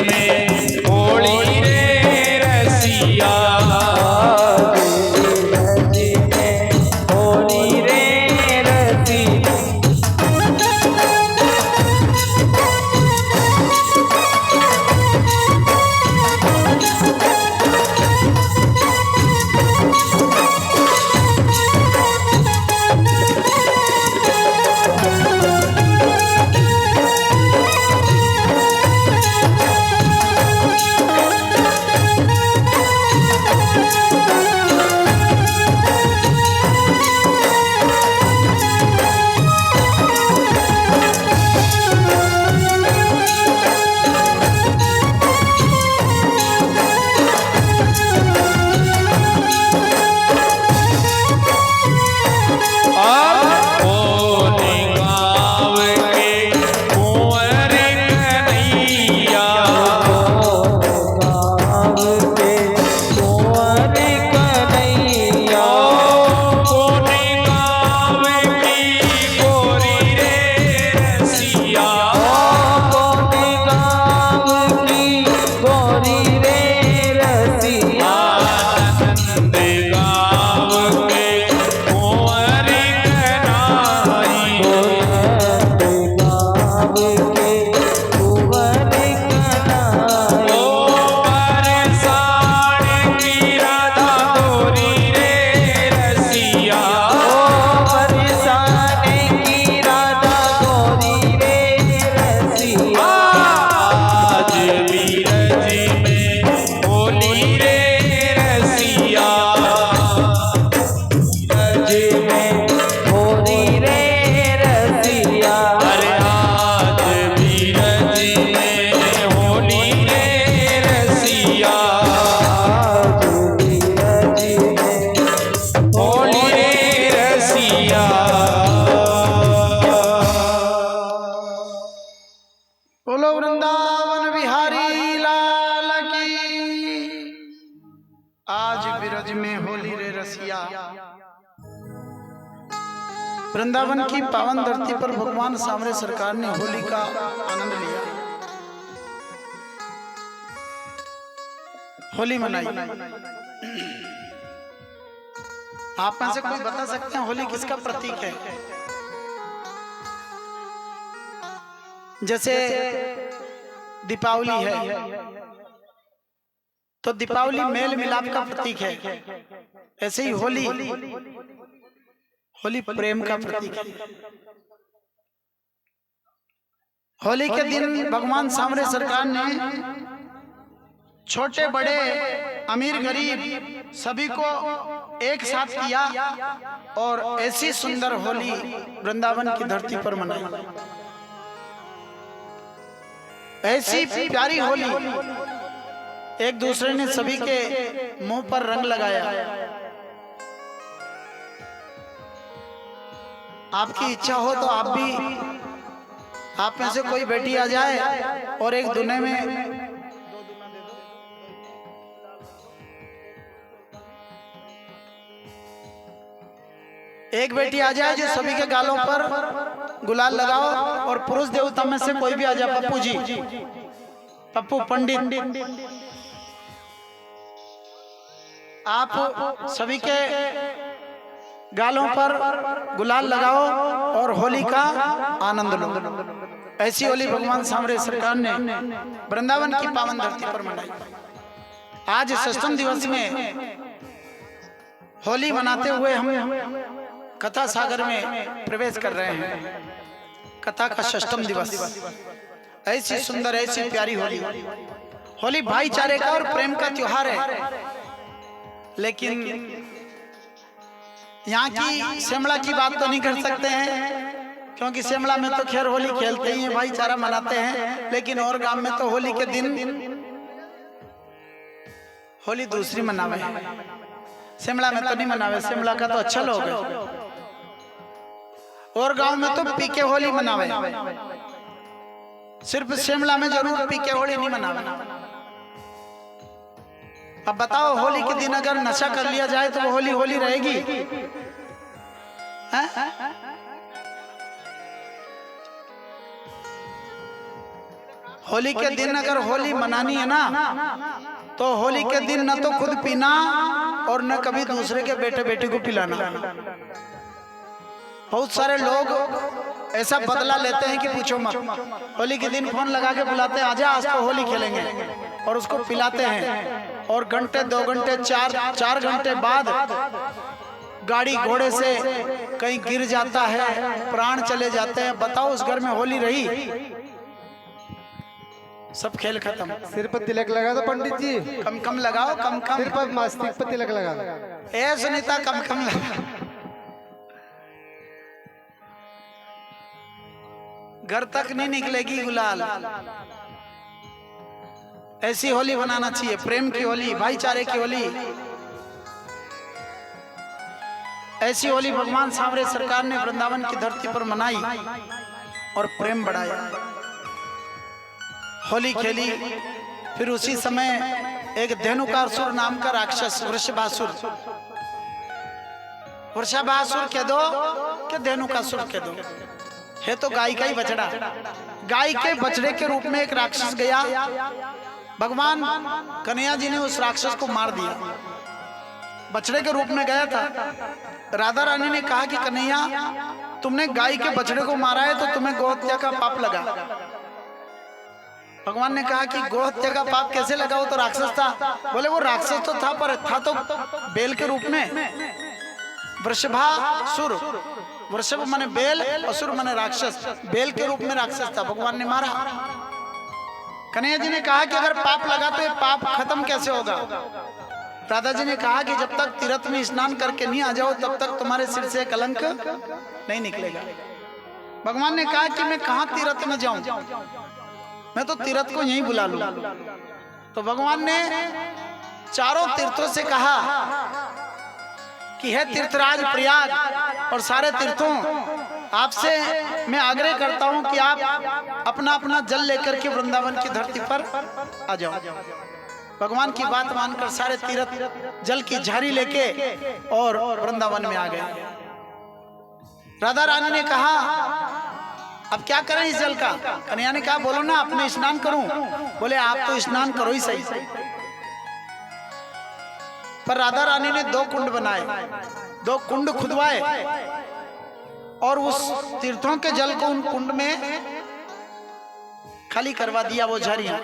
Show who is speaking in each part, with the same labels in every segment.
Speaker 1: में होली रे रसिया,
Speaker 2: होली रे रसिया।
Speaker 3: बोलो वृंदावन बिहारी लाल की। आज बिरज में होली रे रसिया। वृंदावन की पावन धरती पर भगवान सांवरे सरकार ने होली का आनंद लिया, होली मनाई। आप में से कोई बता सकते हैं होली किसका प्रतीक है? जैसे दीपावली है तो दीपावली मेल मिलाप का प्रतीक है, ऐसे ही होली होली प्रेम का प्रतीक है। होली के दिन भगवान सांवरे सरकार ने छोटे बड़े अमीर गरीब सभी को एक साथ किया और ऐसी सुंदर होली वृंदावन की धरती पर मनाई। ऐसी प्यारी होली, एक दूसरे ने सभी के मुंह पर रंग लगाया। आपकी इच्छा हो तो आप में से कोई बेटी आ जाए और एक दुने में एक बेटी आ जाए जो सभी के गालों पर गुलाल लगाओ, और पुरुष देवता में से कोई भी आ जाए, पप्पू जी, पप्पू पंडित, आप सभी के गालों पर गुलाल लगाओ और होली का आनंद लो। ऐसी होली भगवान सांवरे सरकार ने वृंदावन की पावन धरती पर मनाई। आज षष्ठम दिवस में होली मनाते हुए हम कथा सागर में प्रवेश कर रहे हैं। कथा का षष्ठम दिवस, ऐसी सुंदर ऐसी प्यारी होली। होली भाईचारे का और प्रेम का त्योहार है, लेकिन यहाँ की शिमला की बात तो नहीं कर सकते हैं, क्योंकि शिमला में तो खैर होली खेलते ही हैं, भाईचारा मनाते हैं। लेकिन और गांव में तो होली के दिन होली दूसरी मनावे, शिमला में तो नहीं मनावे। शिमला का तो अच्छा लोग है, और गांव में तो पीके होली मनावे। सिर्फ शिमला में जरूर पीके होली नहीं मनावे। अब बताओ, होली के दिन अगर नशा कर लिया जाए तो वो होली होली रहेगी? होली के दिन अगर होली मनानी है ना, तो होली के दिन न तो खुद पीना और न कभी दूसरे के बेटे बेटी को पिलाना। बहुत सारे लोग ऐसा बदला लेते हैं कि पूछो मत। होली के दिन फोन लगा के बुलाते हैं, आजा आज तो होली खेलेंगे, और उसको पिलाते हैं, और घंटे 2 घंटे 4 घंटे बाद गाड़ी घोड़े से कहीं गिर जाता है, प्राण चले जाते हैं। बताओ उस घर में होली रही? सब खेल खत्म।
Speaker 2: सिर पर तिलक लगा दो पंडित जी,
Speaker 3: कम कम लगाओ, कम कम।
Speaker 2: सिर पर मस्तिष्क पर तिलक लगा दो।
Speaker 3: ए सुनीता, कम कम लगा। घर तक नहीं निकलेगी गुलाल। ऐसी होली बनाना चाहिए, प्रेम की होली, भाईचारे की होली। ऐसी होली भगवान सांवरे सरकार ने वृंदावन की धरती पर मनाई और प्रेम बढ़ाया। होली खेली। फिर उसी समय एक धेनुकासुर नाम का राक्षस, वृषभासुर, वृषभासुर कह दो कि धेनुकासुर कह दो, है तो गाय का ही बछड़ा। गाय के बछड़े के रूप में एक राक्षस गया। भगवान कन्हैया जी ने उस राक्षस को मार दिया। बछड़े के रूप में गया था। राधा रानी ने कहा कि कन्हैया, तुमने गाय के बछड़े को मारा है तो तुम्हें गोहत्या का पाप लगा। भगवान ने कहा कि गोहत्या का पाप कैसे लगा? वो तो राक्षस था। बोले वो राक्षस तो था, पर था तो बेल के रूप में। वृषभासुर, वृषभ माने बेल, असुर माने राक्षस। बेल के रूप में राक्षस था, भगवान ने मारा। कन्हैया जी ने कहा कि अगर पाप लगा तो ये पाप खत्म कैसे होगा? राधा जी ने कहा कि जब तक तीर्थ में स्नान करके नहीं आ जाओ तब तक तुम्हारे सिर से कलंक नहीं निकलेगा। भगवान ने कहा कि मैं कहाँ तीर्थ में जाऊं, मैं तो तीर्थ को यहीं बुला लूं। तो भगवान ने चारों तीर्थों से कहा कि है तीर्थराज प्रयाग और सारे तीर्थों, आपसे मैं आग्रह करता हूं कि आप अपना अपना जल लेकर के वृंदावन की धरती पर आ जाओ। भगवान की बात मानकर सारे तीर्थ जल की झारी लेके और वृंदावन में आ गए। राधा रानी ने कहा अब क्या करें इस जल का? कन्हैया ने कहा बोलो ना, अब मैं स्नान करूं। बोले आप तो स्नान करो ही सही। पर राधा रानी ने 2 कुंड बनाए, 2 कुंड खुदवाए और उस तीर्थों के जल को उन कुंड में खाली करवा दिया। वो झारियां,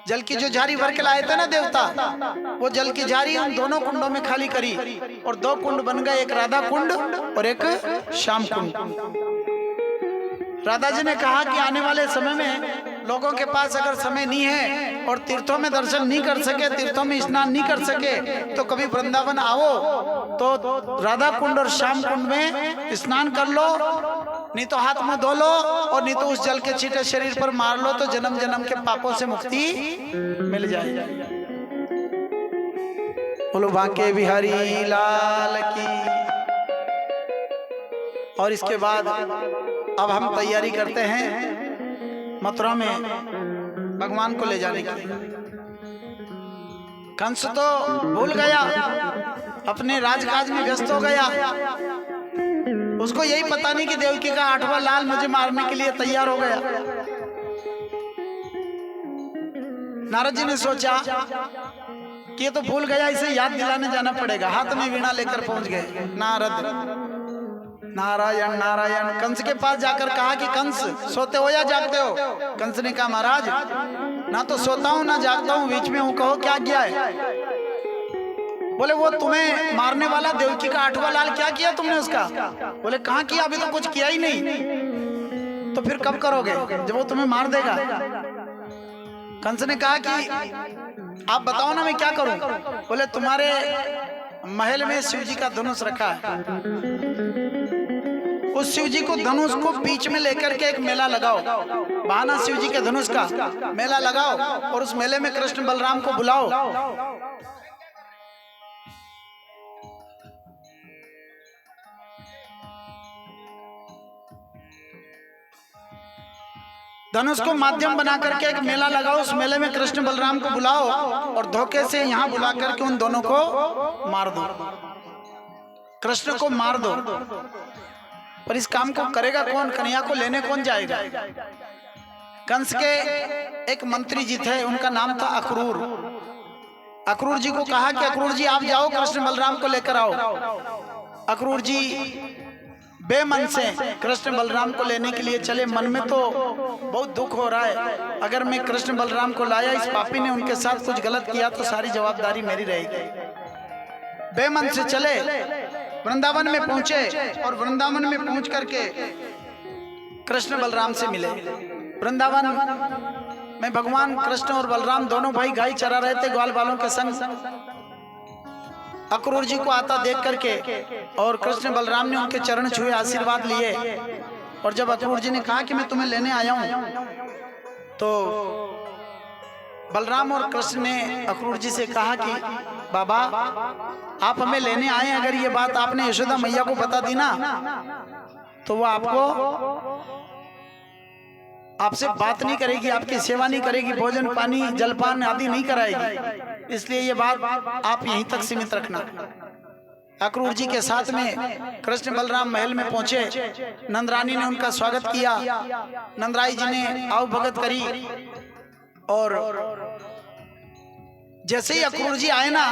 Speaker 3: जल की जो झारी भर के लाए थे ना देवता, वो जल की झारी उन दोनों कुंडों में खाली करी और 2 कुंड बन गए, एक राधा कुंड और एक श्याम कुंड। राधा जी ने कहा कि आने वाले समय में लोगों के पास अगर समय नहीं है और तीर्थों में दर्शन नहीं कर सके, तीर्थों में स्नान नहीं कर सके, तो कभी वृंदावन आओ तो राधा कुंड और श्याम कुंड में स्नान कर लो, नहीं तो हाथ मुंह धो लो और नहीं तो उस जल के छींटे शरीर पर मार लो, तो जन्म जन्म के पापों से मुक्ति मिल जाएगी। बोलो बांके बिहारी लाल की। और इसके बाद अब हम तैयारी करते हैं मथुरा में भगवान को ले जाने की। कंस तो भूल गया, अपने राजकाज में व्यस्त हो गया। उसको यही पता नहीं कि देवकी का 8वां लाल मुझे मारने के लिए तैयार हो गया। नारद जी ने सोचा कि ये तो भूल गया, इसे याद दिलाने जाना पड़ेगा। हाथ में वीणा लेकर पहुंच गए नारद। नारायण नारायण। कंस के पास जाकर कहा कि कंस सोते हो या जागते हो? कंस ने कहा महाराज ना तो सोता हूं ना जागता हूं, बीच में हूं, कहो क्या किया है? बोले वो तुम्हें मारने वाला देवकी का 8वां लाल क्या किया तुमने उसका? बोले कहाँ किया, अभी तो कुछ किया ही नहीं। तो फिर कब करोगे जब वो तुम्हें मार देगा? कंस ने कहा कि आप बताओ ना मैं क्या करूं। बोले तुम्हारे महल में शिव जी का धनुष रखा है, उस शिव जी को धनुष को बीच में लेकर के एक मेला लगाओ, बहाना शिव जी के धनुष का मेला लगाओ और उस मेले में कृष्ण बलराम को बुलाओ। धनुष को माध्यम बना करके एक मेला लगाओ, उस मेले में कृष्ण बलराम को बुलाओ और धोखे से यहाँ बुला करके उन दोनों को मार दो, कृष्ण को मार दो। पर इस काम को करेगा कौन? कन्हैया को लेने कौन जाएगा? कंस के एक मंत्री जी थे, उनका नाम था अक्रूर। अक्रूर जी को कहा कि अक्रूर जी आप जाओ कृष्ण बलराम को लेकर आओ। अक्रूर जी बेमन से कृष्ण बलराम को लेने के लिए चले। मन में तो बहुत दुख हो रहा है, अगर मैं कृष्ण बलराम को लाया, इस पापी ने उनके साथ कुछ गलत किया तो सारी जवाबदारी मेरी रहेगी। बेमन से चले, वृंदावन में पहुंचे और वृंदावन में पहुंच करके कृष्ण बलराम से मिले। वृंदावन में भगवान कृष्ण और बलराम दोनों भाई गाय चरा रहे थे ग्वाल बालों के संग। अक्रूर जी को आता देख करके और कृष्ण बलराम ने उनके चरण छुए, आशीर्वाद लिए। और जब अक्रूर जी ने कहा कि मैं तुम्हें लेने आया हूं, तो बलराम और कृष्ण ने अक्रूर जी से कहा कि बाबा आप हमें लेने आए, अगर ये बात आपने यशोदा मैया को बता दी ना तो वो आपसे बात नहीं करेगी, आपकी सेवा नहीं करेगी, भोजन पानी जलपान आदि नहीं कराएगी। इसलिए ये बात आप यहीं तक सीमित रखना। अक्रूर जी के साथ में कृष्ण बलराम महल में पहुंचे। नंदरानी ने उनका स्वागत किया, नंदराई जी ने आओ भगत करी। और जैसे ही अक्रूर जी आए ना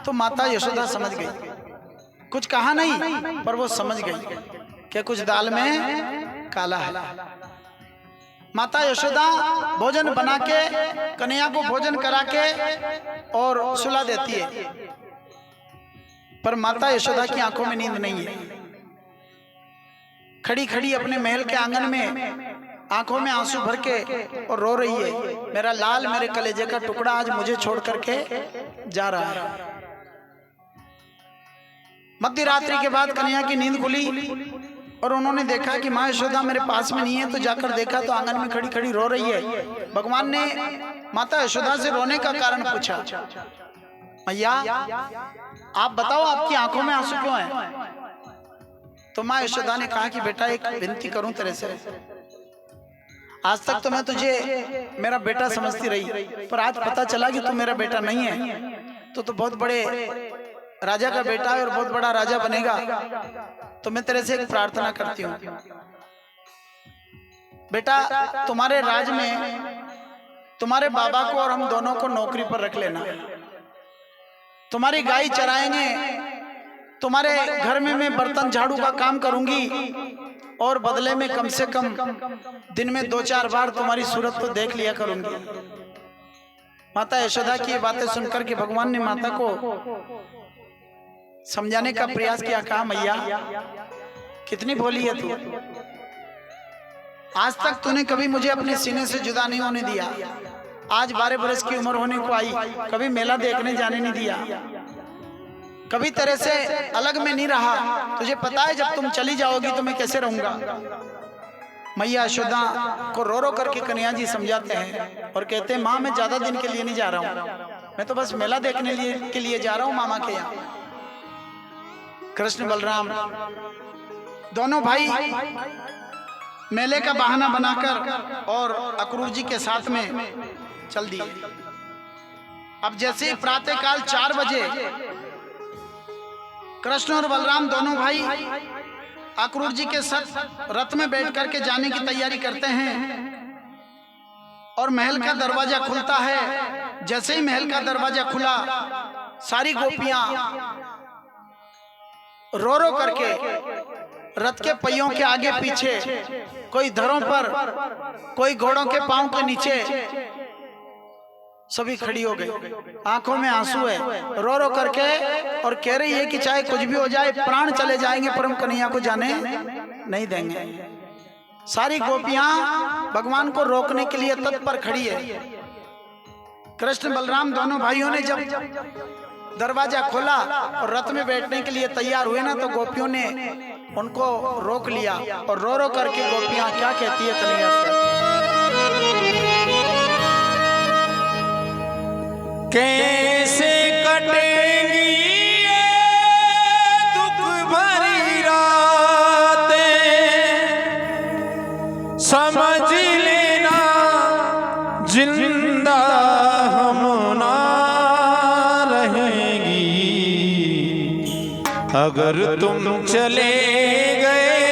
Speaker 3: तो माता यशोदा समझ गई, कुछ कहा नहीं पर वो समझ गई कि कुछ दाल में काला है। माता यशोदा भोजन बना के कन्हैया को भोजन करा के और सुला देती है, पर माता यशोदा की आंखों में नींद नहीं है। खड़ी खड़ी अपने महल के आंगन में आंखों में आंसू भर के और रो रही है, मेरा लाल, मेरे कलेजे का टुकड़ा आज मुझे छोड़ करके जा रहा है। मध्य रात्रि के बाद कन्हैया की नींद खुली और उन्होंने देखा कि माँ यशोदा मेरे पास में नहीं है, तो जाकर देखा तो आंगन में खड़ी खड़ी रो रही है। भगवान ने माता यशोदा से रोने का कारण पूछा, मैया आप बताओ आपकी आंखों में आंसू क्यों हैं? तो माँ यशोदा ने कहा कि बेटा एक विनती करूं तेरे से, आज तक तो मैं तुझे मेरा बेटा समझती रही, पर आज पता चला कि तू मेरा बेटा नहीं है, तो बहुत बड़े राजा का बेटा है और बहुत बड़ा राजा बनेगा। तो मैं तेरे से एक प्रार्थना करती हूँ, बेटा तुम्हारे राज में तुम्हारे बाबा को और हम दोनों को नौकरी पर रख लेना। तुम्हारी गाय चराएंगे, तुम्हारे घर में मैं बर्तन झाड़ू का काम करूंगी और बदले में कम से कम दिन में 2-4 बार तुम्हारी सूरत तो देख लिया करूंगी। माता यशोदा की ये बातें सुनकर के भगवान ने माता को समझाने का प्रयास किया। कहा मैया कितनी भोली है तू, आज तक तूने कभी मुझे अपने सीने से जुदा नहीं होने दिया। आज 12 बरस की उम्र होने को आई, कभी मेला देखने जाने नहीं दिया, कभी तेरे से अलग में नहीं रहा। तुझे पता है जब तुम चली जाओगी तो मैं कैसे रहूंगा। मैया यशोदा को रो रो करके कन्हैया जी समझाते हैं और कहते हैं माँ मैं ज्यादा दिन के लिए नहीं जा रहा हूँ, मैं तो बस मेला देखने के लिए जा रहा हूँ मामा के यहाँ। कृष्ण बलराम दोनों भाई मेले का बहाना बनाकर और अक्रूर जी के साथ में चल दिए। अब जैसे ही प्रातःकाल 4 बजे कृष्ण और बलराम दोनों भाई अक्रूर जी के साथ रथ में बैठ करके जाने की तैयारी करते हैं और महल का दरवाजा खुलता है। जैसे ही महल का दरवाजा खुला, सारी गोपियां रो रो करके रथ के पहियों के आगे पीछे, कोई धरों पर, कोई घोड़ों के पांव के नीचे, सभी खड़ी हो गई। आंखों में आंसू है, रो रो करके, और कह रही है कि चाहे कुछ भी हो जाए, प्राण चले जाएंगे पर हम कन्हैया को जाने नहीं देंगे। सारी गोपियां भगवान को रोकने के लिए तत्पर खड़ी है। कृष्ण बलराम दोनों भाइयों ने जब दरवाजा खोला और रथ में बैठने के लिए तैयार हुए ना, तो गोपियों ने उनको रोक लिया और रो रो करके गोपियां क्या कहती है कन्हैया से,
Speaker 1: कैसे कटेगी ये दुख भरी रातें, समझ लेना जिंदा हम ना रहेंगी, अगर तुम चले गए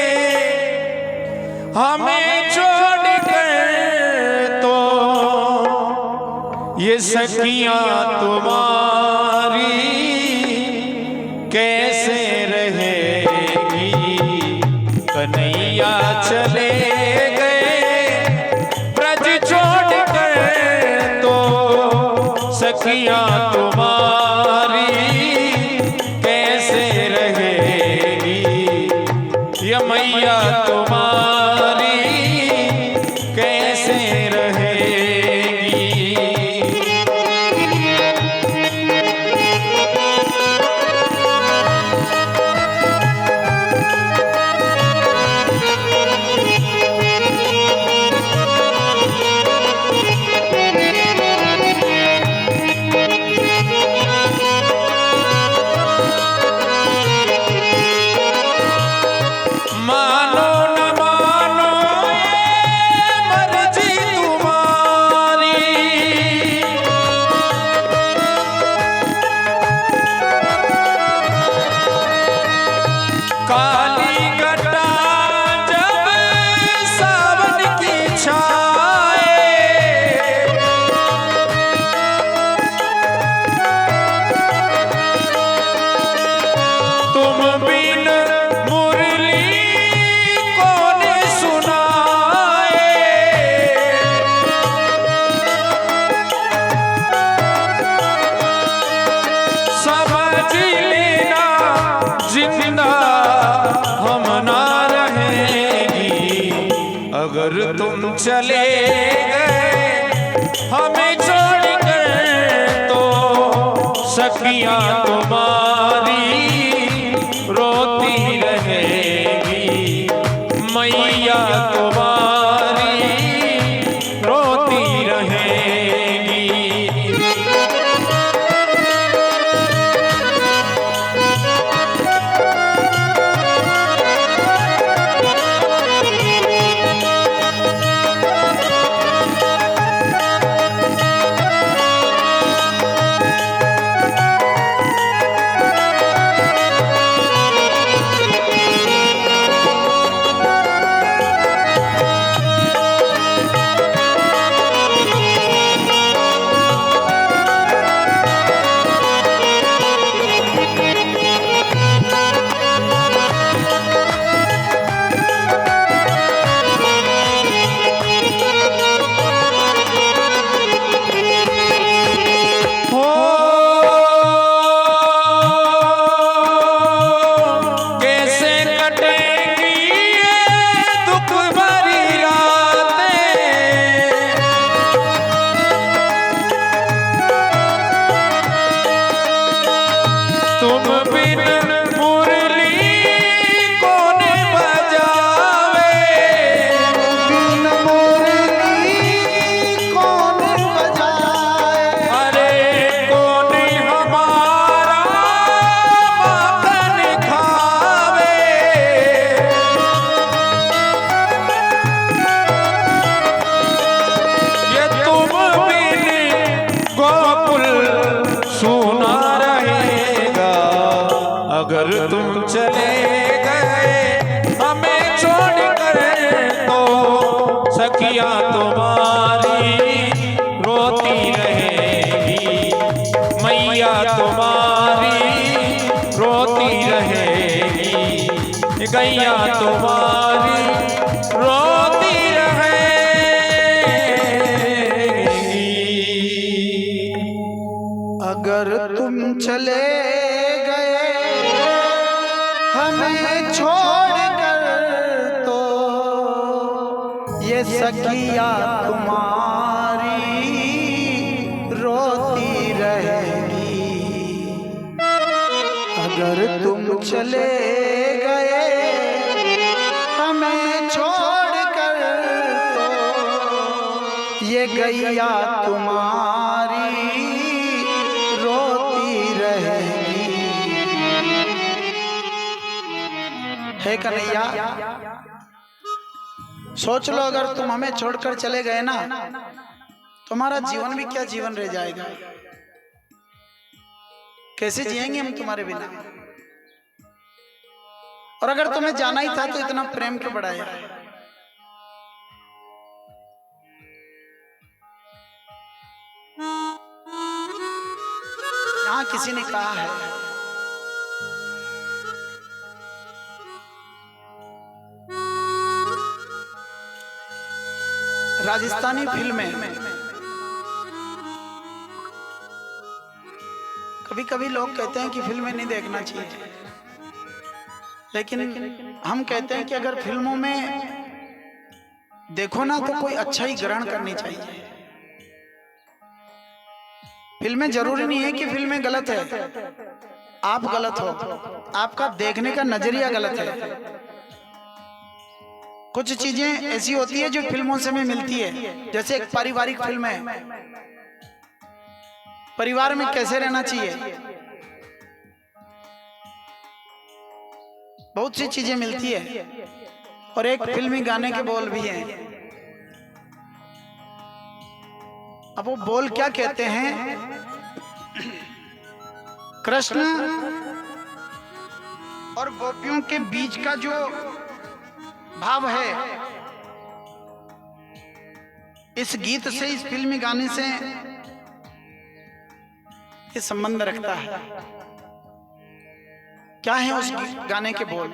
Speaker 1: हमें छोड़ कर ये सखियां तुम्हारी कैसे रहेगी, कन्हैया चले गए ब्रज छोड़ कर, तो सखियां तुम्हारी कैसे रहेगी, ये मैया तुम्हारी कैसे रहेगी। मानो न मानो ये मर्जी तुम्हारी, काली घटा जब सावन की छाए, तुम बिन मुरली कौन सुनाए, समझ लेना जिंदा हम ना रहेंगी, अगर तुम चले गए हमें छोड़कर, तो सखियां तुम्हारी रोती रहेगी, मैया तुम्हारी रोती रहेगी। कैसे कटेंगी ये दुख भरी रातें, तुम बिन मुरली कौन बजावे,
Speaker 2: बिन मुरली कौन बजाए,
Speaker 1: अरे कौन हमारा माखन खावे, ये तुम बिन गोकुल सुना रहेगा, अगर तुम चले गए हमें छोड़कर, तो सखियां तुम्हारी रोती रहेगी, मैया तुम्हारी रोती रहेगी, गैया तुम्हारी रोती रहेगी।
Speaker 3: अगर तुम चले गए हमें छोड़कर, तो ये सखिया तुम्हारी रोती रहेगी, अगर तुम चले गए हमें छोड़कर, तो ये गैया तुम्हारी रोती रहेगी। हे कन्हैया, सोच लो अगर तुम हमें छोड़कर चले गए ना, तुम्हारा जीवन भी क्या जीवन रह जाएगा, कैसे जिएंगे हम तुम्हारे बिना। और अगर तुम्हें जाना ही था तो इतना प्रेम क्यों बढ़ाया। यहाँ किसी ने कहा है राजस्थानी फिल्में कभी कभी लोग कहते हैं कि फिल्में नहीं देखना चाहिए, लेकिन हम कहते हैं कि अगर फिल्मों में देखो ना तो कोई अच्छा ही ग्रहण करनी चाहिए। फिल्में जरूरी नहीं है कि फिल्में गलत है, आप गलत हो, आपका देखने का नजरिया गलत है। कुछ चीजें ऐसी होती है जो फिल्मों से हमें मिलती है, जैसे एक पारिवारिक फिल्म है, परिवार में कैसे रहना चाहिए, बहुत सी चीजें मिलती है। और एक फिल्मी गाने के बोल भी हैं। अब वो बोल क्या कहते हैं? कृष्ण और गोपियों के बीच का जो भाव है, इस गीत से, इस फिल्मी गाने से ये संबंध रखता है। क्या है उस गाने के बोल?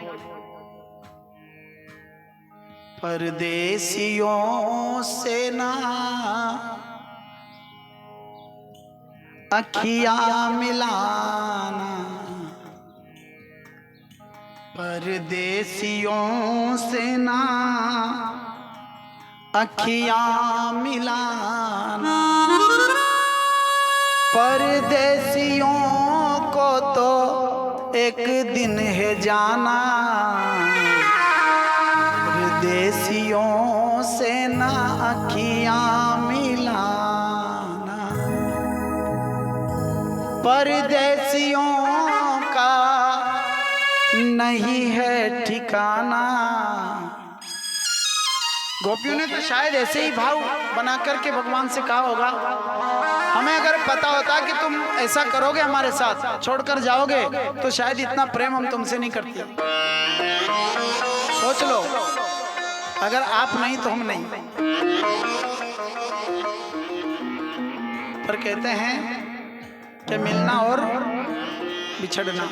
Speaker 3: परदेसियों से ना अखियां मिलाना, परदेसियों से ना अखियां मिलाना, परदेसियों को तो एक दिन है जाना, परदेसियों से ना अखियां मिलाना, परदेसियों का नहीं है ठिकाना। गोपियों ने तो शायद ऐसे ही भाव बना करके भगवान से कहा होगा, हमें अगर पता होता कि तुम ऐसा करोगे, हमारे साथ छोड़कर जाओगे, तो शायद इतना प्रेम हम तुमसे नहीं करते। सोच लो, अगर आप नहीं तो हम नहीं। पर कहते हैं कि मिलना और बिछड़ना,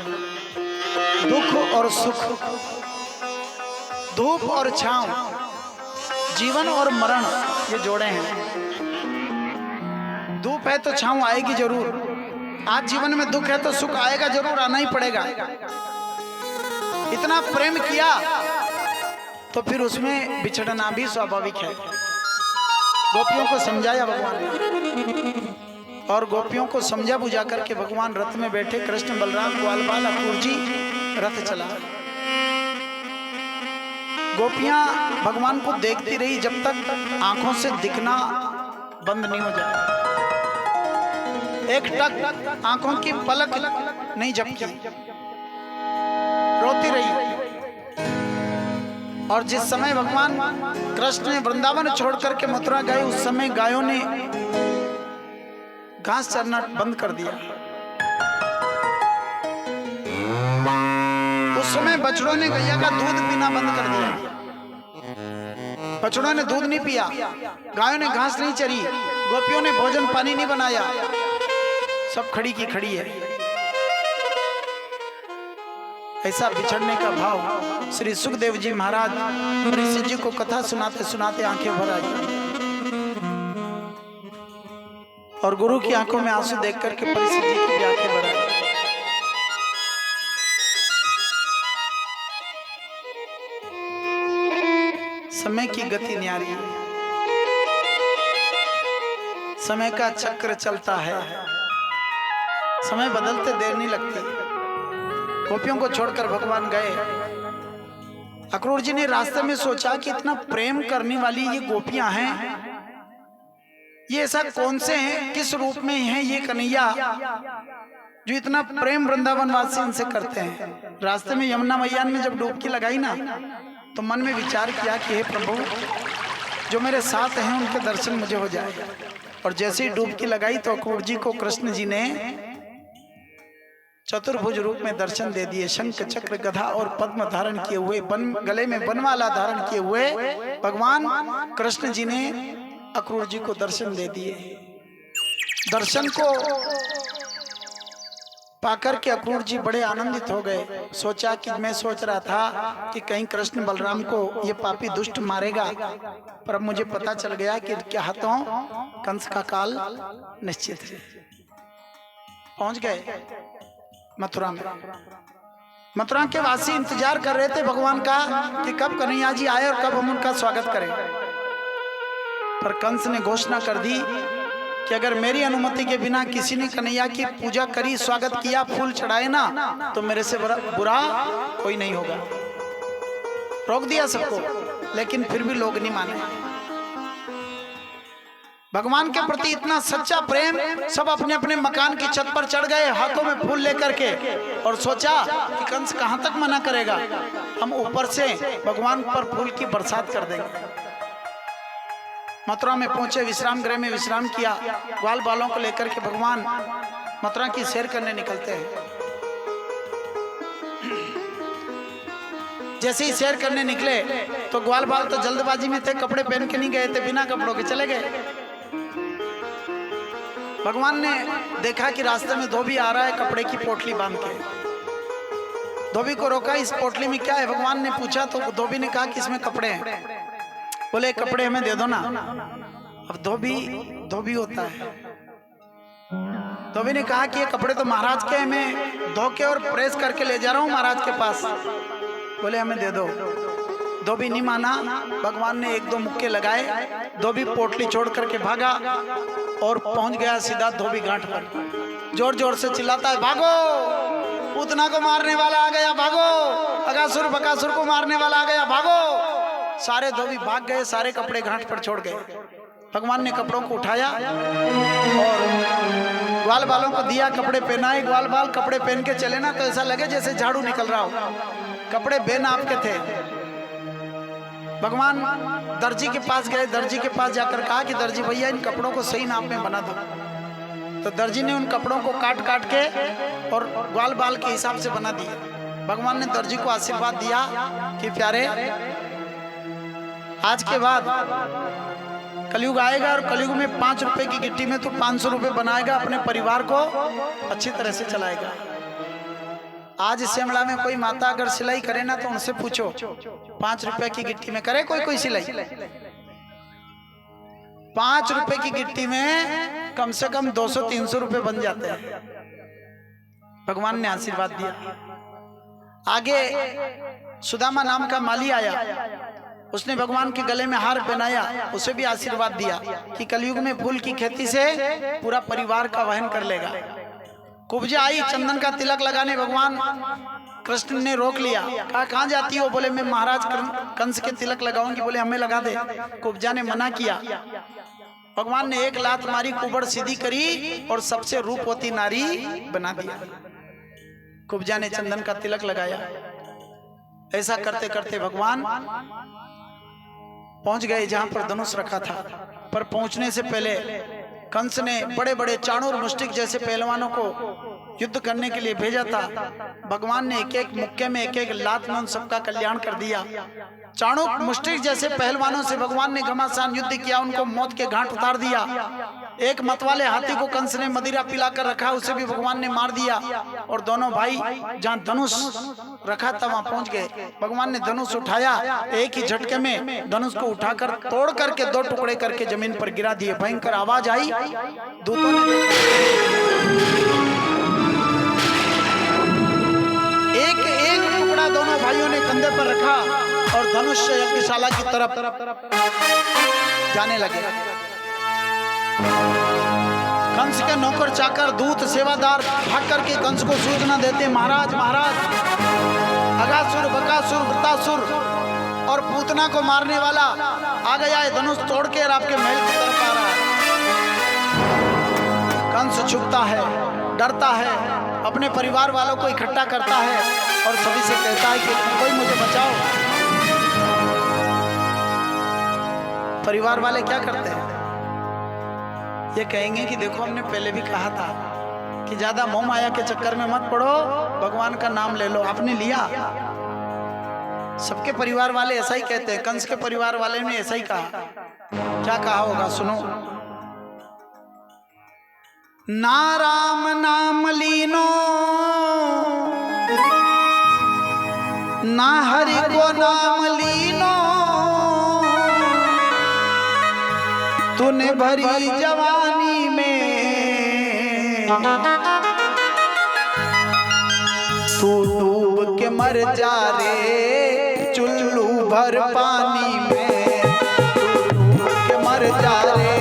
Speaker 3: दुख और सुख, धूप और छांव, जीवन और मरण, ये जोड़े हैं। धूप है तो छांव आएगी जरूर। आज जीवन में दुख है तो सुख आएगा जरूर, आना ही पड़ेगा। इतना प्रेम किया तो फिर उसमें बिछड़ना भी स्वाभाविक है। गोपियों को समझाया भगवान ने, और गोपियों को समझा बुझा करके भगवान रथ में बैठे, कृष्ण बलराम ग्वाल बाल अक्रूर जी रथ चला। गोपियां भगवान को देखती रही जब तक आंखों से दिखना बंद नहीं हो जाए। एक टक आंखों की पलक नहीं झपकी, रोती रही। और जिस समय भगवान कृष्ण ने वृंदावन छोड़ करके मथुरा गए, उस समय गायों ने घास चरना बंद कर दिया। उस समय बछड़ों ने गैया का दूध पीना बंद कर दिया। बछड़ों ने दूध नहीं पिया, गायों ने घास नहीं चरी, गोपियों ने भोजन पानी नहीं बनाया, सब खड़ी की खड़ी है। ऐसा बिछड़ने का भाव श्री सुखदेव जी महाराज परीक्षित जी को कथा सुनाते सुनाते आंखें भर आई, और गुरु की आंखों में आंसू देख करके परीक्षित जी की भी आंखें भर आई। समय की गति न्यारी है, समय का चक्र चलता है, समय बदलते देर नहीं लगती। गोपियों को छोड़कर भगवान गए। अक्रूर जी ने रास्ते में सोचा कि इतना प्रेम करने वाली ये गोपियां हैं, ये ऐसा कौन से हैं, किस रूप में हैं ये कन्हैया जो इतना प्रेम वृंदावन वासी इनसे करते हैं। रास्ते में यमुना मैया में जब डुबकी लगाई ना, तो मन में विचार किया कि हे प्रभु, जो मेरे साथ हैं उनके दर्शन मुझे हो जाए। और जैसे ही डुबकी लगाई तो अक्रूर जी को कृष्ण जी ने चतुर्भुज रूप में दर्शन दे दिए। शंख चक्र गदा और पद्म धारण किए हुए, गले में बनमाला धारण किए हुए भगवान कृष्ण जी ने अक्रूर जी को दर्शन दे दिए। दर्शन को पाकर के अक्रूर जी बड़े आनंदित हो गए। सोचा कि मैं सोच रहा था कि कहीं कृष्ण बलराम को ये पापी दुष्ट मारेगा, पर अब मुझे पता चल गया कि क्या हाथों कंस का काल निश्चित है। पहुंच गए मथुरा में। मथुरा के वासी इंतजार कर रहे थे भगवान का कि कब कन्हैया जी आए और कब हम उनका स्वागत करें, पर कंस ने घोषणा कर दी कि अगर मेरी अनुमति के बिना किसी ने कन्हैया की पूजा करी, स्वागत किया, फूल चढ़ाए ना, तो मेरे से बुरा कोई नहीं होगा। रोक दिया सबको, लेकिन फिर भी लोग नहीं माने। भगवान के प्रति इतना सच्चा प्रेम, सब अपने अपने मकान की छत पर चढ़ गए हाथों में फूल लेकर के, और सोचा कि कंस कहां तक मना करेगा, हम ऊपर से भगवान पर फूल की बरसात कर देंगे। मथुरा में पहुंचे, विश्राम गृह में विश्राम किया। ग्वाल बालों को लेकर के भगवान मथुरा की सैर करने निकलते हैं। जैसे ही सैर करने निकले तो ग्वाल बाल तो जल्दबाजी में थे, कपड़े पहन के नहीं गए थे, बिना कपड़ों के चले गए। भगवान ने देखा कि रास्ते में धोबी आ रहा है कपड़े की पोटली बांध के। धोबी को रोका, इस पोटली में क्या है? भगवान ने पूछा तो धोबी ने कहा कि इसमें कपड़े हैं। बोले कपड़े हमें दे दो ना। अब धोबी होता है। धोबी ने कहा कि ये कपड़े तो महाराज के, मैं धो के और प्रेस करके ले जा रहा हूँ महाराज के पास। बोले हमें दे दो। धोबी नहीं माना। भगवान ने एक दो मुक्के लगाए, धोबी पोटली छोड़ करके भागा और पहुंच गया सीधा धोबी घाट पर। जोर जोर से चिल्लाता है, भागो, पूतना को मारने वाला आ गया, भागो, अगासुर बकासुर को मारने वाला आ गया, भागो। सारे धोबी भाग गए, सारे कपड़े घाट पर छोड़ गए। भगवान ने कपड़ों को उठाया और ग्वाल बालों को दिया, कपड़े पहनाए। ग्वाल बाल कपड़े पहन के चले ना तो ऐसा लगे जैसे झाड़ू निकल रहा हो। कपड़े बेनाप के थे। भगवान दर्जी के पास गए। दर्जी के पास जाकर कहा कि दर्जी भैया इन कपड़ों को सही नाप में बना दो। तो दर्जी ने उन कपड़ों को काट काट के और ग्वाल बाल के हिसाब से बना दिए। भगवान ने दर्जी को आशीर्वाद दिया कि प्यारे, आज के बाद कलयुग आएगा और कलयुग में 5 रुपए की गिट्टी में तो 500 रुपए बनाएगा, अपने परिवार को अच्छी तरह से चलाएगा। आज शिमला में कोई माता अगर सिलाई करे ना तो उनसे पूछो 5 रुपए की गिट्टी में करे कोई सिलाई? 5 रुपए की गिट्टी में कम से कम 200-300 रुपए बन जाते हैं। भगवान ने आशीर्वाद दिया। आगे सुदामा नाम का माली आया, उसने भगवान के गले में हार पहनाया, उसे भी आशीर्वाद दिया कि कलयुग में फूल की खेती से पूरा परिवार का वहन कर लेगा। कुब्जा आई चंदन का तिलक लगाने, भगवान कृष्ण ने रोक लिया। कहा कहाँ जाती हो? बोले मैं महाराज कंस के तिलक लगाऊंगी। बोले हमें लगा दे। कुब्जा ने मना किया। भगवान ने एक लात मारी, कुबड़ सीधी करी और सबसे रूपवती नारी बना दिया। कुब्जा ने चंदन का तिलक लगाया। ऐसा करते करते भगवान पहुंच गए जहां पर धनुष रखा था। पर पहुंचने से पहले कंस ने बड़े बड़े चाणूर मुष्टिक जैसे पहलवानों को युद्ध करने के लिए भेजा था। भगवान ने एक एक मुक्के में एक एक लात में उन सबका कल्याण कर दिया। चाणूर मुष्टिक जैसे पहलवानों से भगवान ने घमासान युद्ध किया, उनको मौत के घाट उतार दिया। एक मतवाले हाथी को कंस ने मदिरा पिलाकर रखा, उसे भी भगवान ने मार दिया। और दोनों भाई जहां धनुष रखा था वहां पहुंच गए। भगवान ने धनुष उठाया, एक ही झटके में धनुष को उठाकर तोड़ करके 2 टुकड़े करके जमीन पर गिरा दिए। भयंकर आवाज आई। दूतों ने एक एक टुकड़ा दोनों भाइयों ने कंधे पर रखा और धनुष यज्ञशाला की तरफ जाने लगे। कंस के नौकर चाकर दूत सेवादार भाग करके कंस को सूचना देते, महाराज अगासुर बकासुर वृतासुर और पूतना को मारने वाला आ गया है, धनुष तोड़ के आपके महल की तरफ आ रहा है। कंस छुपता है, डरता है, अपने परिवार वालों को इकट्ठा करता है और सभी से कहता है कि कोई मुझे बचाओ। परिवार वाले क्या करते हैं? ये कहेंगे कि देखो हमने पहले भी कहा था कि ज्यादा मोह माया के चक्कर में मत पड़ो, भगवान का नाम ले लो। आपने लिया। सबके परिवार वाले ऐसा ही कहते हैं। कंस के परिवार वाले ने ऐसा ही कहा। क्या कहा होगा सुनो। ना राम नाम लीनो ना हरि को नाम लीनो तूने भरी जवानी में तू डूब के मर जा रे चुल्लू भर पानी में तू डूब के मर जा रे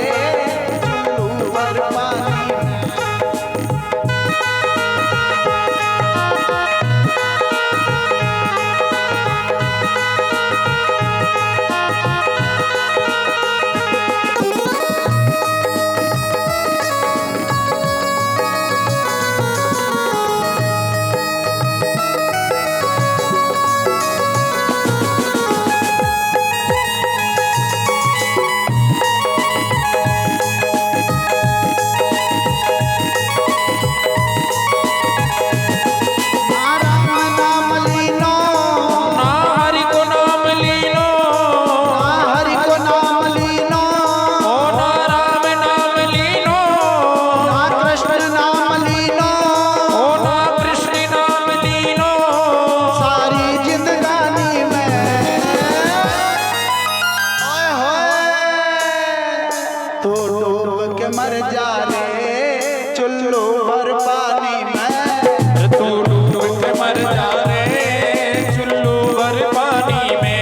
Speaker 3: चुल्लू भर पानी में। मर जा रे चुल्लू भर पानी में
Speaker 1: तू डूब के मर जा रे चुल्लू भर पानी में।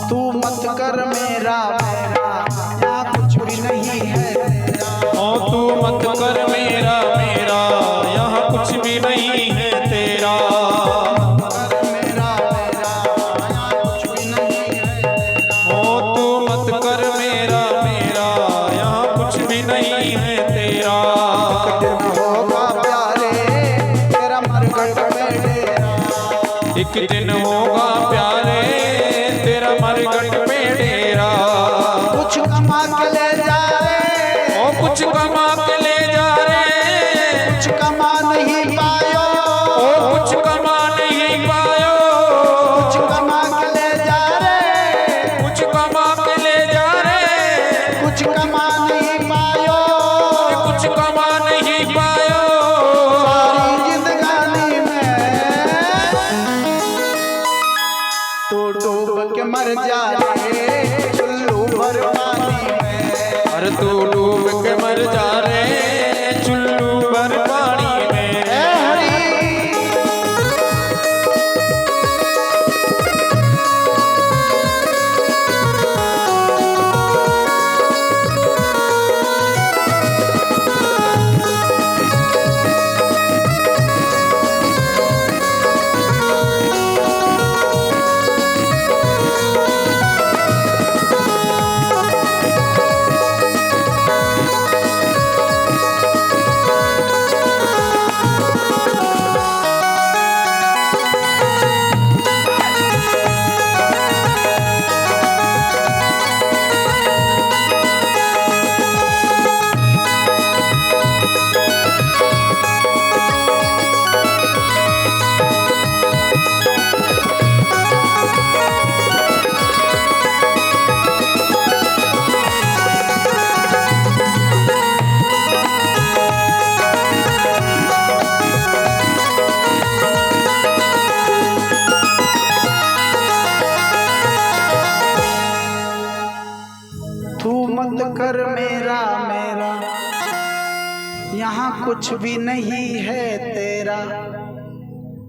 Speaker 3: तू मत कर मेरा यहाँ कुछ भी नहीं है तेरा।
Speaker 1: ओ तू मत कर मेरा मेरा यहाँ कुछ भी नहीं है तेरा।
Speaker 3: कर मेरा यहाँ कुछ भी नहीं है तेरा।
Speaker 1: ओ तू मत कर मेरा मेरा यहाँ कुछ भी नहीं है तेरा।
Speaker 3: दिन होगा प्यारे तेरा मरघट में डेरा।
Speaker 1: एक दिन होगा प्यारे तेरा मरघट में डेरा।
Speaker 3: कुछ कमा के ले जा रे
Speaker 1: ओ कुछ कमा के ले जा रे
Speaker 3: कुछ कमा नहीं पायो
Speaker 1: ओ कुछ कमा नहीं पायो।
Speaker 3: कुछ कमा के ले जा रे
Speaker 1: कुछ कमा के ले जा रे
Speaker 3: कुछ कमा नहीं पायो
Speaker 1: कुछ कमा नहीं पायो।
Speaker 3: सारी जिंदगानी में कुछ भी नहीं है तेरा,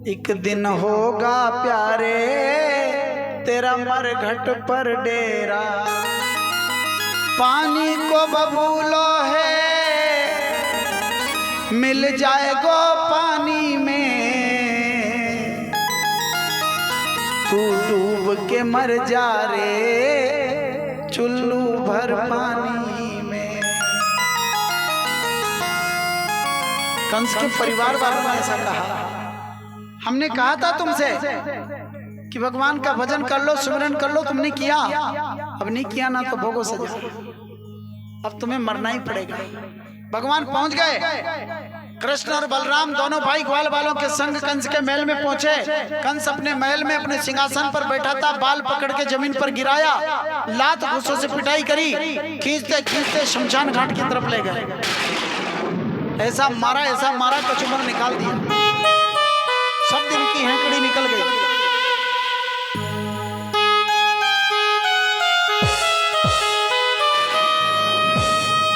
Speaker 3: एक दिन होगा प्यारे तेरा मरघट पर डेरा। पानी को बबूलो है मिल जाएगो पानी में, तू डूब के मर जा रे चुल्लू भर पानी में। कंस के परिवार वालों ने ऐसा कहा। हमने कहा था तुमसे कि भगवान का भजन कर लो, सुमिरन कर लो, तुमने किया, अब नहीं किया ना तो भोगो सजा, अब तुम्हें मरना ही पड़ेगा। भगवान पहुंच गए। कृष्ण और बलराम दोनों भाई ग्वाल वालों के संग कंस के महल में पहुंचे। कंस अपने महल में अपने सिंहासन पर बैठा था, बाल पकड़ के जमीन पर गिराया, लात घूंसों से पिटाई करी, खींचते खींचते शमशान घाट की तरफ ले गए। ऐसा मारा कचुमर निकाल दिया, सब दिन की हैंकड़ी निकल गई।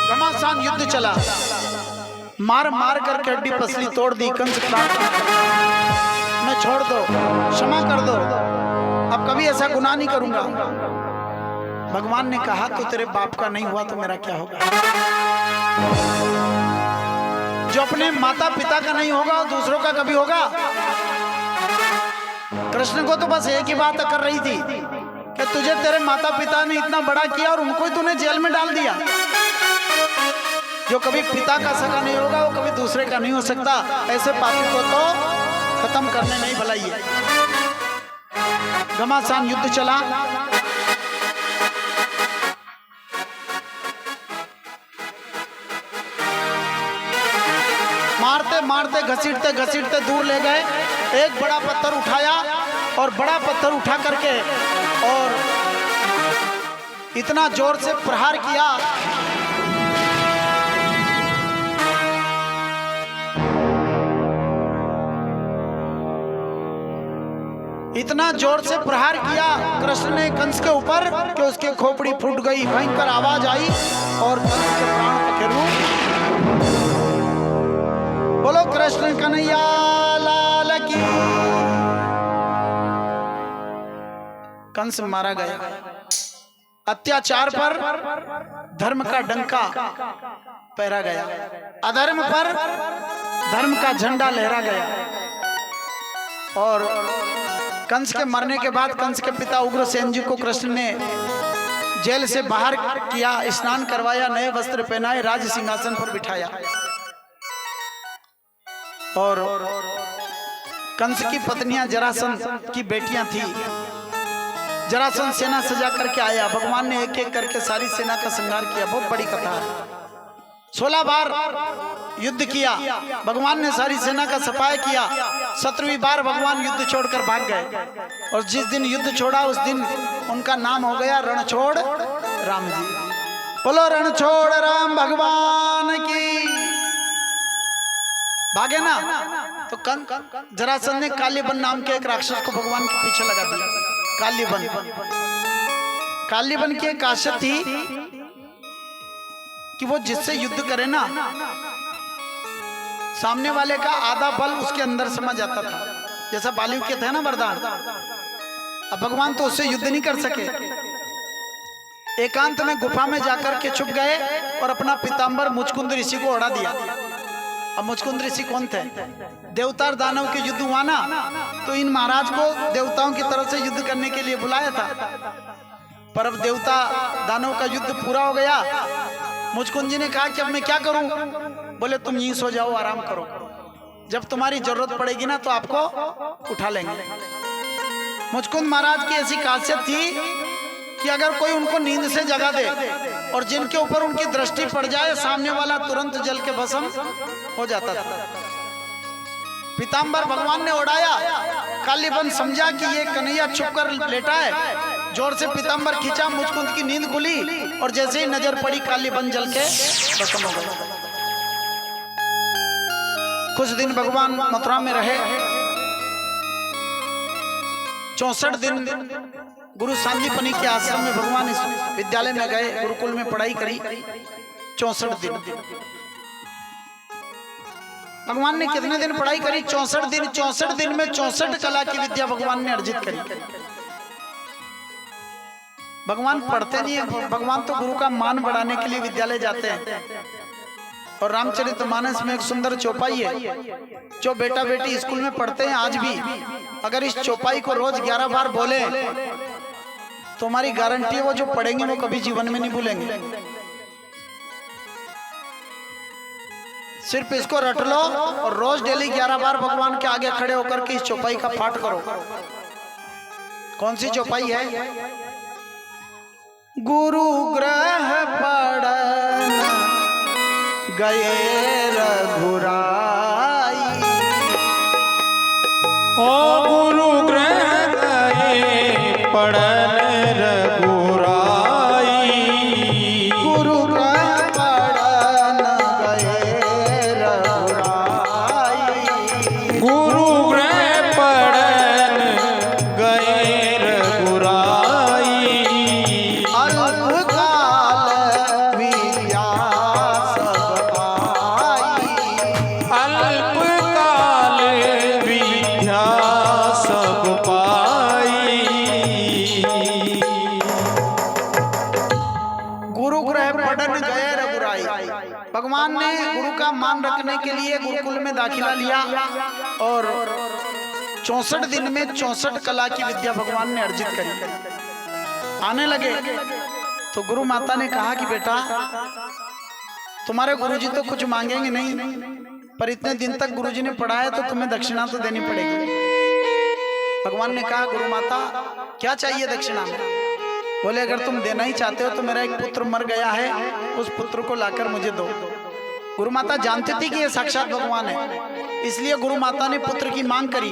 Speaker 3: घमासान युद्ध चला, मार मार करके हड्डी पसली तोड़ दी। कंस मैं छोड़ दो, क्षमा कर दो, अब कभी ऐसा गुनाह नहीं करूंगा। भगवान ने कहा तो तेरे बाप का नहीं हुआ तो मेरा क्या होगा? जो अपने माता पिता का नहीं होगा वो दूसरों का कभी होगा? कृष्ण को तो बस एक ही बात कर रही थी कि तुझे तेरे माता पिता ने इतना बड़ा किया और उनको ही तूने जेल में डाल दिया। जो कभी पिता का सगा नहीं होगा वो कभी दूसरे का नहीं हो सकता। ऐसे पापी को तो खत्म करने नहीं भलाई है। घमासान युद्ध चला, मारते मारते घसीटते घसीटते दूर ले गए। एक बड़ा पत्थर उठाया और बड़ा पत्थर उठा करके और इतना जोर से प्रहार किया, इतना जोर से प्रहार किया कृष्ण ने कंस के ऊपर कि उसकी खोपड़ी फूट गई, भयंकर आवाज आई और कंस के प्राण पखेरु। बोलो कृष्ण कन्हैया लाल की। कंस मारा गया। अत्याचार पर धर्म का डंका पहरा गया, अधर्म पर धर्म का झंडा लहरा गया। और कंस के मरने के बाद कंस के पिता उग्रसेन जी को कृष्ण ने जेल से बाहर किया, स्नान करवाया, नए वस्त्र पहनाए, राज सिंहासन पर बिठाया। और कंस की पत्नियां जरासंध की बेटियां थी। जरासंध सेना सजा करके आया, भगवान ने एक एक करके सारी सेना का संहार किया। बहुत बड़ी कथा है। 16 बार युद्ध किया, भगवान ने सारी सेना का सफाया किया। 17वीं बार भगवान युद्ध छोड़कर भाग गए और जिस दिन युद्ध छोड़ा उस दिन उनका नाम हो गया रणछोड़ राम जी। बोलो रणछोड़ राम भगवान की। भागे ना तो जरासंध ने कालीबन नाम के एक राक्षस को भगवान के पीछे लगा दिया। कालीबन की एक खासियत थी कि वो जिससे युद्ध करे ना, सामने वाले का आधा बल उसके अंदर समा जाता था। जैसा बाली के थे ना वरदान, अब भगवान तो उससे युद्ध नहीं कर सके। एकांत में गुफा में जाकर के छुप गए और अपना पीताम्बर मुचकुंद ऋषि को उड़ा दिया। अब मुचकुंद ऋषि कौन थे? देवता और दानव के युद्ध हुआ ना, तो इन महाराज को देवताओं की तरफ से युद्ध करने के लिए बुलाया था। पर अब देवता दानव का युद्ध पूरा हो गया। मुचकुंद जी ने कहा कि अब मैं क्या करूं? बोले तुम यहीं सो जाओ, आराम करो, जब तुम्हारी जरूरत पड़ेगी ना तो आपको उठा लेंगे। मुचकुंद महाराज की ऐसी खासियत थी कि अगर कोई उनको नींद से जगा दे और जिनके ऊपर उनकी दृष्टि पड़ जाए, सामने वाला तुरंत जल के भस्म हो जाता था। पीताम्बर भगवान ने उड़ाया। कालीबन समझा कि ये कन्हैया छुप कर लेटा है, जोर से पीताम्बर खींचा, मुचकुंद की नींद खुली और जैसे ही नजर पड़ी कालीबन जल के भस्म हो गया। कुछ दिन भगवान मथुरा में रहे। 64 दिन गुरु सांदीपनि के आश्रम में भगवान इस विद्यालय में गए, गुरुकुल में पढ़ाई करी 64 दिन। भगवान ने कितने दिन पढ़ाई करी? 64 दिन। 64 दिन में 64 कला की विद्या भगवान ने अर्जित करी। भगवान पढ़ते नहीं है, भगवान तो गुरु का मान बढ़ाने के लिए विद्यालय जाते हैं। और रामचरितमानस में एक सुंदर चौपाई है, जो बेटा बेटी स्कूल में पढ़ते हैं आज भी, अगर इस चौपाई को रोज 11 बार बोले तो हमारी गारंटी है वो जो पढ़ेंगे वो कभी जीवन में नहीं भूलेंगे। सिर्फ इसको रट लो और रोज डेली 11 बार भगवान के आगे खड़े होकर के इस चौपाई का पाठ करो। कौन सी चौपाई है? गुरु ग्रह पढ़न गए रघुराई,
Speaker 1: ओ गुरु ग्रह गए पढ़न रघुराई,
Speaker 3: गुरु ग्रह पढ़न गए रघुराई,
Speaker 1: गुरु ग्रह पढ़न गए रघुराई,
Speaker 3: अल्प काल विद्या सब पाई,
Speaker 1: अल्प काल विद्या सब पाई।
Speaker 3: गुरु ग्रह पढ़न गए रघुराई। भगवान ने गुरु का मान रखने के लिए गुरुकुल में दाखिला लिया और 64 दिन में 64 कला की विद्या भगवान ने अर्जित करी। आने लगे तो गुरु माता ने कहा कि बेटा तुम्हारे गुरुजी तो कुछ मांगेंगे नहीं, पर इतने दिन तक गुरुजी ने पढ़ाया तो तुम्हें दक्षिणा तो देनी पड़ेगी। भगवान ने कहा गुरु माता क्या चाहिए दक्षिणा में? बोले अगर तुम देना ही चाहते हो तो मेरा एक पुत्र मर गया है, उस पुत्र को लाकर मुझे दो। गुरु माता जानती थी कि ये साक्षात भगवान है, इसलिए गुरु माता ने पुत्र की मांग करी।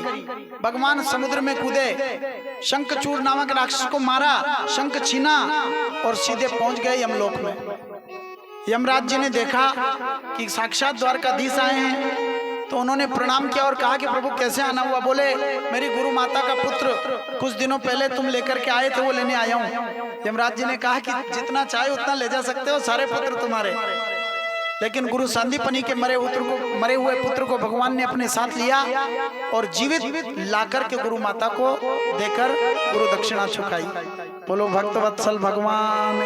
Speaker 3: भगवान समुद्र में कूदे, शंखचूड़ नामक राक्षस को मारा, शंख छीना और सीधे पहुंच गए यमलोक में। यमराज जी ने देखा कि साक्षात द्वारकाधीश आए हैं तो उन्होंने प्रणाम किया और कहा कि प्रभु कैसे आना हुआ? बोले मेरी गुरु माता का पुत्र कुछ दिनों पहले तुम लेकर के आए थे, वो लेने आया हूँ। यमराज जी ने कहा कि जितना चाहे उतना ले जा सकते हो, सारे पुत्र तुम्हारे। लेकिन गुरु सांदीपनी के मरे हुए पुत्र को भगवान ने अपने साथ लिया और जीवित लाकर के गुरु माता को देकर गुरु दक्षिणा चुकाई। बोलो भक्त वत्सल भगवान।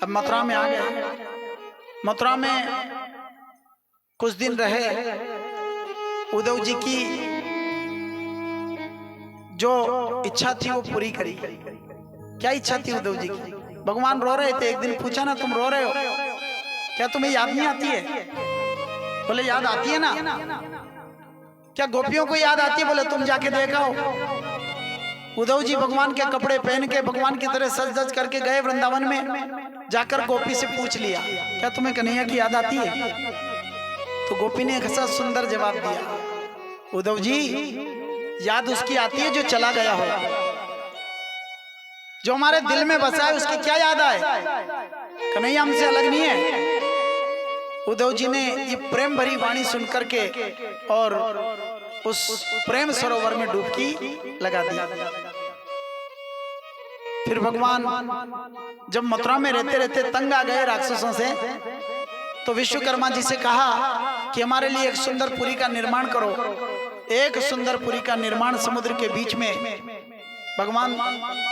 Speaker 3: अब मथुरा में आ गए। मथुरा में कुछ दिन रहे। उद्धव जी की जो इच्छा थी वो पूरी करी। क्या इच्छा थी उद्धव जी की? भगवान रो रहे थे। एक दिन पूछा ना तुम रो रहे हो, क्या तुम्हें याद नहीं आती है? बोले याद आती है ना। क्या गोपियों को याद आती है? बोले तुम जाके देखा हो। उद्धव जी भगवान के कपड़े पहन के भगवान की तरह सज धज करके गए वृंदावन में। जाकर गोपी से पूछ लिया क्या तुम्हें कन्हैया की याद आती है? तो गोपी ने एक ऐसा सुंदर जवाब दिया, उद्धव जी याद उसकी आती है जो चला गया हो, जो हमारे दिल में बसा है उसकी क्या याद आए? कन्हैया हमसे अलग नहीं है। उद्धव जी ने ये प्रेम भरी वाणी सुनकर के और उस प्रेम सरोवर में डुबकी लगा दी। फिर भगवान जब मथुरा में रहते रहते तंग आ गए राक्षसों से, तो विश्वकर्मा जी से कहा कि हमारे लिए एक सुंदर पुरी का निर्माण करो। एक सुंदर पुरी का निर्माण समुद्र के बीच में भगवान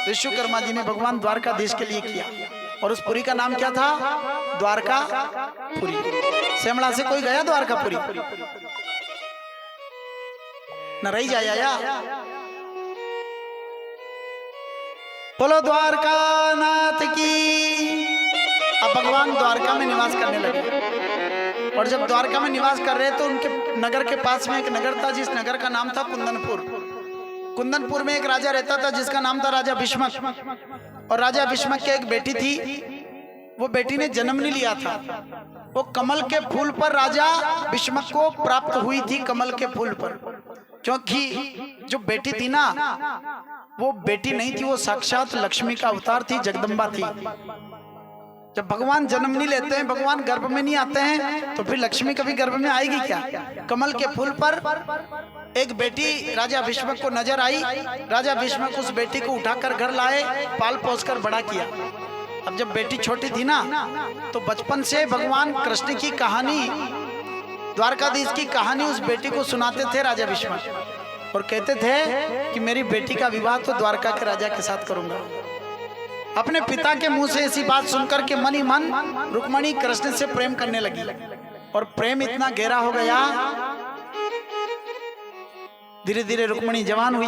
Speaker 3: विश्वकर्मा जी ने भगवान द्वारकाधीश के लिए किया। और उस पुरी का नाम क्या था? द्वारकापुरी। सेमड़ा से कोई गया द्वारकापुरी? न रही जाया। बोलो द्वारका नाथ की। अब भगवान द्वारका में निवास करने लगे। और जब द्वारका में निवास कर रहे तो उनके नगर के पास में एक नगर था, जिस नगर का नाम था कुंदनपुर। कुंदनपुर में एक राजा रहता था जिसका नाम था राजा भीष्मक। और राजा भीष्मक की एक बेटी थी। वो बेटी ने जन्म नहीं लिया था। वो कमल के फूल पर राजा भीष्मक को प्राप्त हुई थी, कमल के फूल पर। क्योंकि जो बेटी थी ना, वो बेटी नहीं थी, वो साक्षात लक्ष्मी का अवतार थी, जगदम्बा थी। जब भगवान जन्म नहीं लेते हैं, भगवान गर्भ में नहीं आते हैं, तो फिर लक्ष्मी कभी गर्भ में आएगी क्या? कमल के फूल पर एक बेटी राजा भीष्मक को नजर आई। राजा भीष्मक उस बेटी को उठाकर घर लाए, पाल पोस कर बड़ा किया। अब जब बेटी छोटी थी ना, तो बचपन से भगवान कृष्ण की कहानी द्वारकाधीश की कहानी उस बेटी को सुनाते थे राजा भीष्म, और कहते थे कि मेरी बेटी का विवाह तो द्वारका के राजा के साथ करूंगा। अपने पिता के मुंह से ऐसी बात सुनकर के मन ही मन रुक्मणी कृष्ण से प्रेम करने लगी, और प्रेम इतना गहरा हो गया, धीरे धीरे रुक्मणी जवान हुई,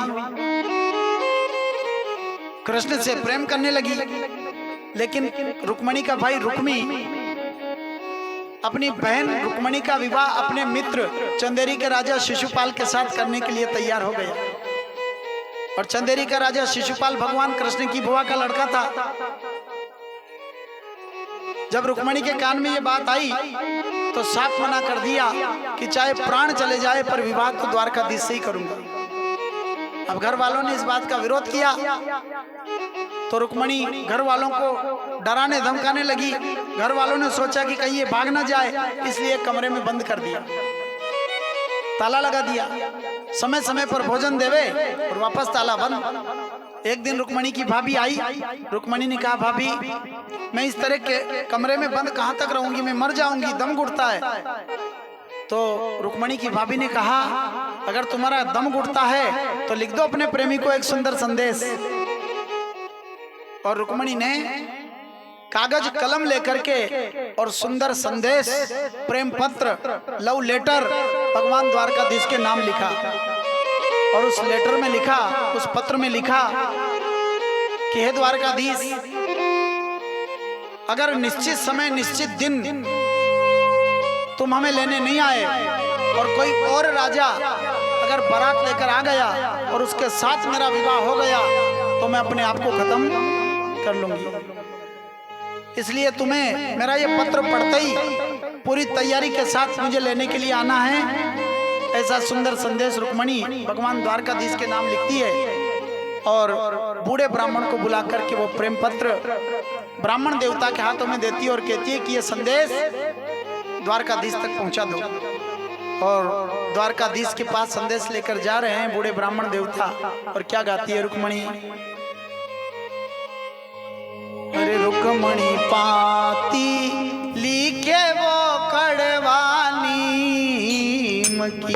Speaker 3: कृष्ण से प्रेम करने लगी। लेकिन रुक्मणी का भाई रुक्मी अपनी बहन रुक्मणी का विवाह अपने मित्र चंदेरी के राजा शिशुपाल के साथ करने के लिए तैयार हो गया। और चंदेरी का राजा शिशुपाल भगवान कृष्ण की बुआ का लड़का था। जब रुक्मणी के कान में ये बात आई तो साफ मना कर दिया कि चाहे प्राण चले जाए पर विवाह तो द्वारकाधीश से ही करूंगा। अब घर वालों ने इस बात का विरोध किया तो रुक्मणी घर वालों को डराने धमकाने लगी। घर वालों ने सोचा कि कहीं ये भाग ना जाए, इसलिए कमरे में बंद कर दिया, ताला लगा दिया, समय समय पर भोजन देवे और वापस ताला बंद। एक दिन रुक्मणी की भाभी आई। रुक्मणी ने कहा, भाभी मैं इस तरह के कमरे में बंद कहाँ तक रहूंगी, मैं मर जाऊंगी, दम घुटता है। तो रुक्मणी की भाभी ने कहा, अगर तुम्हारा दम घुटता है तो लिख दो अपने प्रेमी को एक सुंदर संदेश। और रुक्मणी ने कागज कलम लेकर के और सुंदर संदेश, प्रेम पत्र, लव लेटर भगवान द्वारकाधीश के नाम लिखा। और उस लेटर में लिखा, उस पत्र में लिखा कि हे द्वारकाधीश, अगर निश्चित समय निश्चित दिन तुम हमें लेने नहीं आए और कोई और राजा अगर बारात लेकर आ गया और उसके साथ मेरा विवाह हो गया तो मैं अपने आप को खत्म कर लूंगी। इसलिए तुम्हें मेरा ये पत्र पढ़ते ही पूरी तैयारी के साथ मुझे लेने के लिए आना है। ऐसा सुंदर संदेश रुक्मणी भगवान द्वारकाधीश के नाम लिखती है और बूढ़े ब्राह्मण को बुला करके वो प्रेम पत्र ब्राह्मण देवता के हाथों में देती है और कहती है कि ये संदेश द्वारकाधीश तक पहुंचा दो। और द्वारकाधीश के पास संदेश लेकर जा रहे हैं बूढ़े ब्राह्मण देवता। और क्या गाती है रुक्मणी, अरे रुक्मणी पाती लिखे वो कड़वानी की,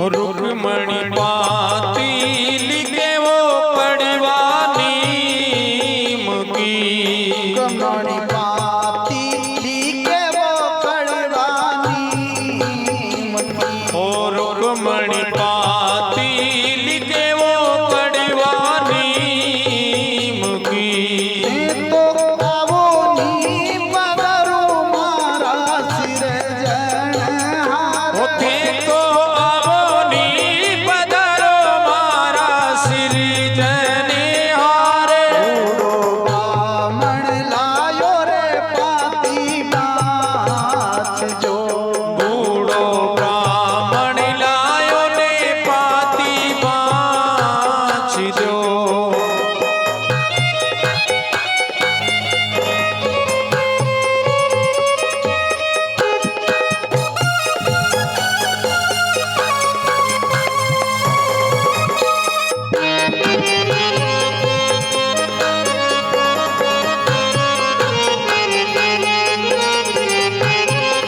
Speaker 1: रुक्मणी पाती लिखे वो कड़वानी की,
Speaker 3: रुक्मणी पाती लिखे वो कड़वानी की,
Speaker 1: रुक्मणी